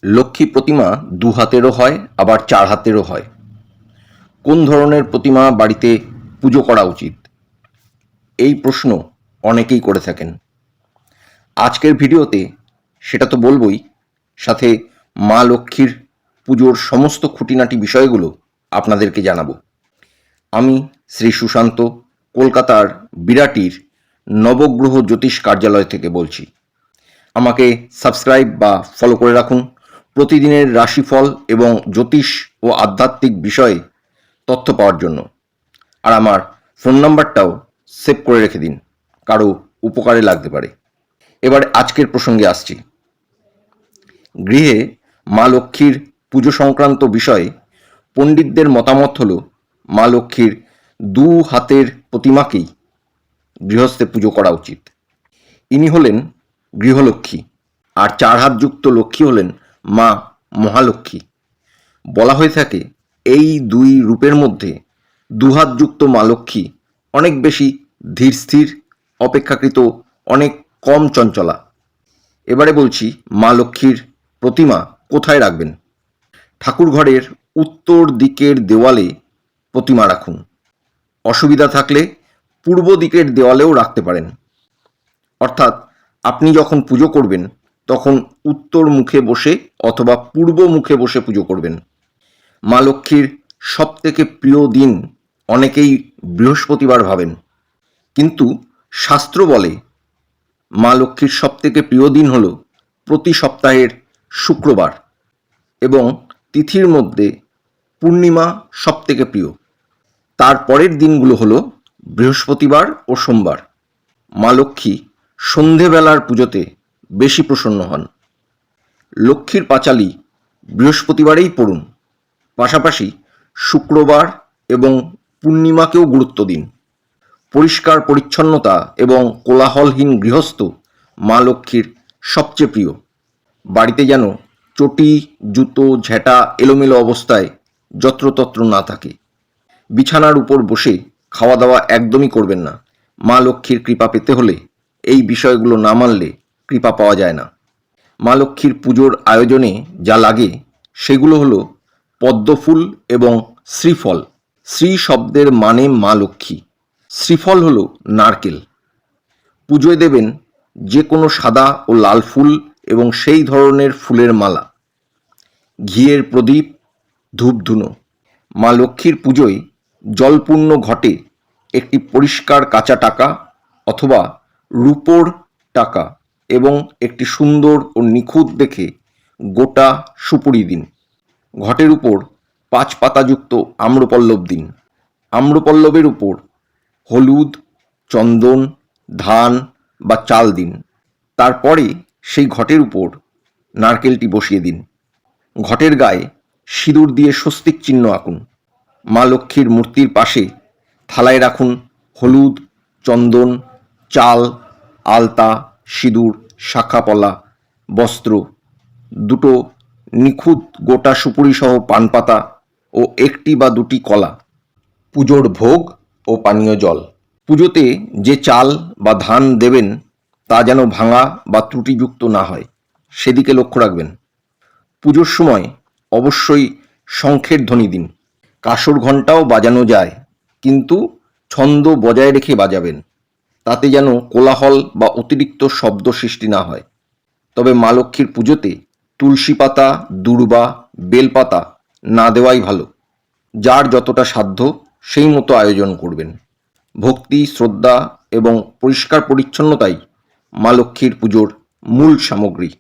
লক্ষ্মী প্রতিমা দু হাতেরও হয়, আবার 4 হাতেরও হয়। কোন ধরনের প্রতিমা বাড়িতে পুজো করা উচিত? এই প্রশ্ন অনেকেই করে থাকেন। আজকের ভিডিওতে সেটা তো বলবই, সাথে মা লক্ষ্মীর পুজোর সমস্ত খুঁটিনাটি বিষয়গুলো আপনাদেরকে জানাবো। আমি শ্রী সুশান্ত, কলকাতার বিরাটির নবগ্রহ জ্যোতিষ কার্যালয় থেকে বলছি। আমাকে সাবস্ক্রাইব বা ফলো করে রাখুন প্রতিদিনের রাশিফল এবং জ্যোতিষ ও আধ্যাত্মিক বিষয়ে তথ্য পাওয়ার জন্য। আর আমার ফোন নাম্বারটাও সেভ করে রেখে দিন, কারো উপকারে লাগতে পারে। এবার আজকের প্রসঙ্গে আসছি। গৃহে মা লক্ষ্মীর পুজো সংক্রান্ত বিষয়ে পণ্ডিতদের মতামত হল, মা লক্ষ্মীর 2 হাতের প্রতিমাকেই গৃহস্থে পুজো করা উচিত। ইনি হলেন গৃহলক্ষ্মী, আর 4 হাতযুক্ত লক্ষ্মী হলেন মা মহালক্ষ্মী। বলা হয়ে থাকে এই 2 রূপের মধ্যে 2 হাতযুক্ত মা লক্ষ্মী অনেক বেশি ধীর স্থির, অপেক্ষাকৃত অনেক কম চঞ্চলা। এবারে বলছি, মা লক্ষ্মীর প্রতিমা কোথায় রাখবেন। ঠাকুর ঘরের উত্তর দিকের দেওয়ালে প্রতিমা রাখুন। অসুবিধা থাকলে পূর্ব দিকের দেওয়ালেও রাখতে পারেন। অর্থাৎ আপনি যখন পুজো করবেন তখন উত্তর মুখে বসে অথবা পূর্ব মুখে বসে পুজো করবেন। মা লক্ষ্মীর সবথেকে প্রিয় দিন অনেকেই বৃহস্পতিবার ভাবেন, কিন্তু শাস্ত্র বলে মা লক্ষ্মীর সবথেকে প্রিয় দিন হল প্রতি সপ্তাহের শুক্রবার, এবং তিথির মধ্যে পূর্ণিমা সবথেকে প্রিয়। তার পরের দিনগুলো হলো বৃহস্পতিবার ও সোমবার। মা লক্ষ্মী সন্ধেবেলার পুজোতে বেশি প্রসন্ন হন। লক্ষ্মীর পাঁচালী বৃহস্পতিবারেই পড়ুন, পাশাপাশি শুক্রবার এবং পূর্ণিমাকেও গুরুত্ব দিন। পরিষ্কার পরিচ্ছন্নতা এবং কোলাহলহীন গৃহস্থ মা লক্ষ্মীর সবচেয়ে প্রিয়। বাড়িতে যেন চটি, জুতো, ঝেঁটা এলোমেলো অবস্থায় যত্রতত্র না থাকে। বিছানার উপর বসে খাওয়া দাওয়া একদমই করবেন না। মা লক্ষ্মীর কৃপা পেতে হলে এই বিষয়গুলো না মানলে কৃপা পাওয়া যায় না। মা লক্ষ্মীর পুজোর আয়োজনে যা লাগে সেগুলো হলো পদ্মফুল এবং শ্রীফল। শ্রী শব্দের মানে মা লক্ষ্মী। শ্রীফল হলো নারকেল। পুজোয় দেবেন যে কোনো সাদা ও লাল ফুল এবং সেই ধরনের ফুলের মালা। ঘিয়ের প্রদীপ, ধূপধুনো। মা লক্ষ্মীর পুজোয় জলপূর্ণ ঘটে একটি পরিষ্কার কাঁচা টাকা অথবা রূপোর টাকা এবং একটি সুন্দর ও নিখুঁত দেখে গোটা সুপুরি দিন। ঘটের উপর 5 পাতাযুক্ত আম্রপল্লব দিন। আম্রপল্লবের উপর হলুদ, চন্দন, ধান বা চাল দিন। তারপরে সেই ঘটের উপর নারকেলটি বসিয়ে দিন। ঘটের গায়ে সিঁদুর দিয়ে স্বস্তিক চিহ্ন আঁকুন। মা লক্ষ্মীর মূর্তির পাশে থালায় রাখুন হলুদ, চন্দন, চাল, আলতা, সিঁদুর, শাঁখাপলা, বস্ত্র, 2টো নিখুঁত গোটা সুপুরি সহ পানপাতা ও 1টি বা 2টি কলা, পুজোর ভোগ ও পানীয় জল। পুজোতে যে চাল বা ধান দেবেন তা যেন ভাঙা বা ত্রুটিযুক্ত না হয়, সেদিকে লক্ষ্য রাখবেন। পুজোর সময় অবশ্যই শঙ্খের ধ্বনি দিন। কাঁসর ঘণ্টাও বাজানো যায়, কিন্তু ছন্দ বজায় রেখে বাজাবেন, তাতে যেন কোলাহল বা অতিরিক্ত শব্দ সৃষ্টি না হয়। তবে মা লক্ষ্মীর পুজোতে তুলসী পাতা, দূর্বা, বেলপাতা না দেওয়াই ভালো। যার যতটা সাধ্য সেই মতো আয়োজন করবেন। ভক্তি, শ্রদ্ধা এবং পরিষ্কার পরিচ্ছন্নতাই মা লক্ষ্মীর পুজোর মূল সামগ্রী।